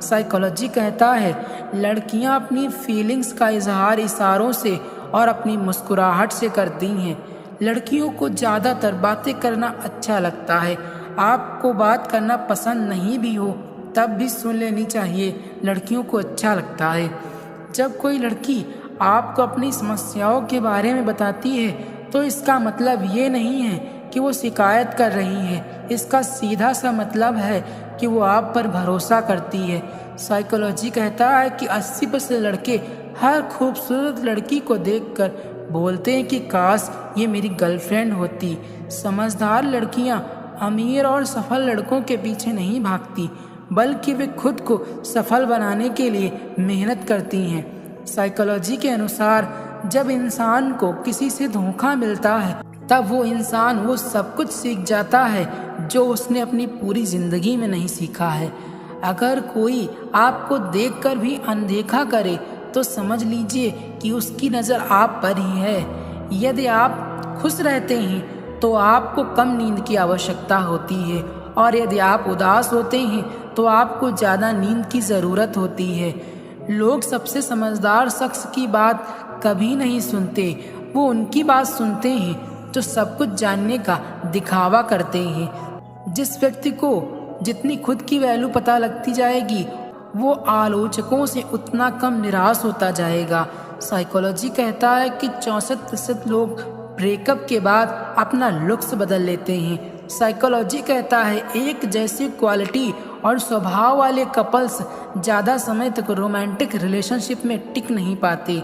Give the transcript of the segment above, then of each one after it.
Psychology कहता है लड़कियां अपनी फीलिंग्स का इजहार इशारों से और अपनी मुस्कुराहट से करती हैं। लड़कियों को ज़्यादातर बातें करना अच्छा लगता है। आपको बात करना पसंद नहीं भी हो तब भी सुन लेनी चाहिए, लड़कियों को अच्छा लगता है। जब कोई लड़की आपको अपनी समस्याओं के बारे में बताती है तो इसका मतलब ये नहीं है कि वो शिकायत कर रही है, इसका सीधा सा मतलब है कि वो आप पर भरोसा करती है। साइकोलॉजी कहता है कि 80% लड़के हर खूबसूरत लड़की को देखकर बोलते हैं कि काश ये मेरी गर्लफ्रेंड होती। समझदार लड़कियां अमीर और सफल लड़कों के पीछे नहीं भागती, बल्कि वे खुद को सफल बनाने के लिए मेहनत करती हैं। साइकोलॉजी के अनुसार जब इंसान को किसी से धोखा मिलता है तब वो इंसान वो सब कुछ सीख जाता है जो उसने अपनी पूरी जिंदगी में नहीं सीखा है। अगर कोई आपको देखकर भी अनदेखा करे तो समझ लीजिए कि उसकी नज़र आप पर ही है। यदि आप खुश रहते हैं तो आपको कम नींद की आवश्यकता होती है, और यदि आप उदास होते हैं तो आपको ज़्यादा नींद की ज़रूरत होती है। लोग सबसे समझदार शख्स की बात कभी नहीं सुनते, वो उनकी बात सुनते हैं जो सब कुछ जानने का दिखावा करते हैं। जिस व्यक्ति को जितनी खुद की वैल्यू पता लगती जाएगी वो आलोचकों से उतना कम निराश होता जाएगा। साइकोलॉजी कहता है कि 64% लोग ब्रेकअप के बाद अपना लुक्स बदल लेते हैं। साइकोलॉजी कहता है एक जैसी क्वालिटी और स्वभाव वाले कपल्स ज़्यादा समय तक रोमांटिक रिलेशनशिप में टिक नहीं पाते।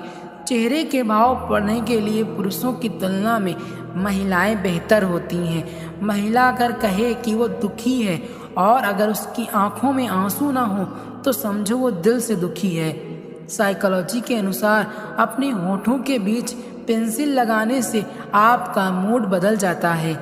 चेहरे के भाव पढ़ने के लिए पुरुषों की तुलना में महिलाएं बेहतर होती हैं। महिला अगर कहे कि वो दुखी है और अगर उसकी आंखों में आंसू ना हो तो समझो वो दिल से दुखी है। साइकोलॉजी के अनुसार अपने होठों के बीच पेंसिल लगाने से आपका मूड बदल जाता है।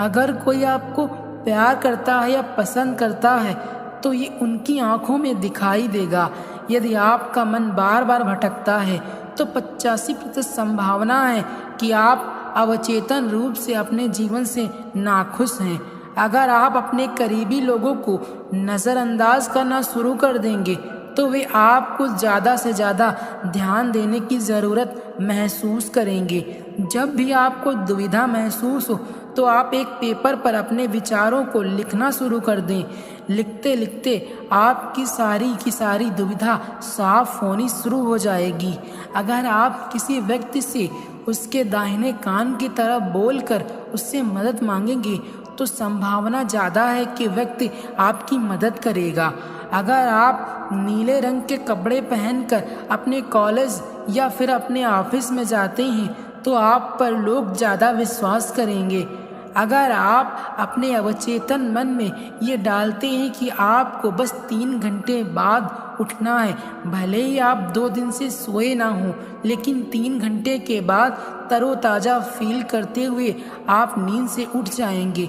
अगर कोई आपको प्यार करता है या पसंद करता है तो ये उनकी आंखों में दिखाई देगा। यदि आपका मन बार बार भटकता है तो 85% संभावना है कि आप अवचेतन रूप से अपने जीवन से नाखुश हैं। अगर आप अपने करीबी लोगों को नज़रअंदाज करना शुरू कर देंगे तो वे आपको ज़्यादा से ज़्यादा ध्यान देने की ज़रूरत महसूस करेंगे। जब भी आपको दुविधा महसूस हो तो आप एक पेपर पर अपने विचारों को लिखना शुरू कर दें। लिखते लिखते आपकी सारी की सारी दुविधा साफ होनी शुरू हो जाएगी। अगर आप किसी व्यक्ति से उसके दाहिने कान की तरफ बोलकर उससे मदद मांगेंगे तो संभावना ज़्यादा है कि व्यक्ति आपकी मदद करेगा। अगर आप नीले रंग के कपड़े पहनकर अपने कॉलेज या फिर अपने ऑफिस में जाते हैं तो आप पर लोग ज़्यादा विश्वास करेंगे। अगर आप अपने अवचेतन मन में ये डालते हैं कि आपको बस 3 घंटे बाद उठना है, भले ही आप 2 दिन से सोए ना हो, लेकिन 3 घंटे के बाद तरोताज़ा फील करते हुए आप नींद से उठ जाएंगे।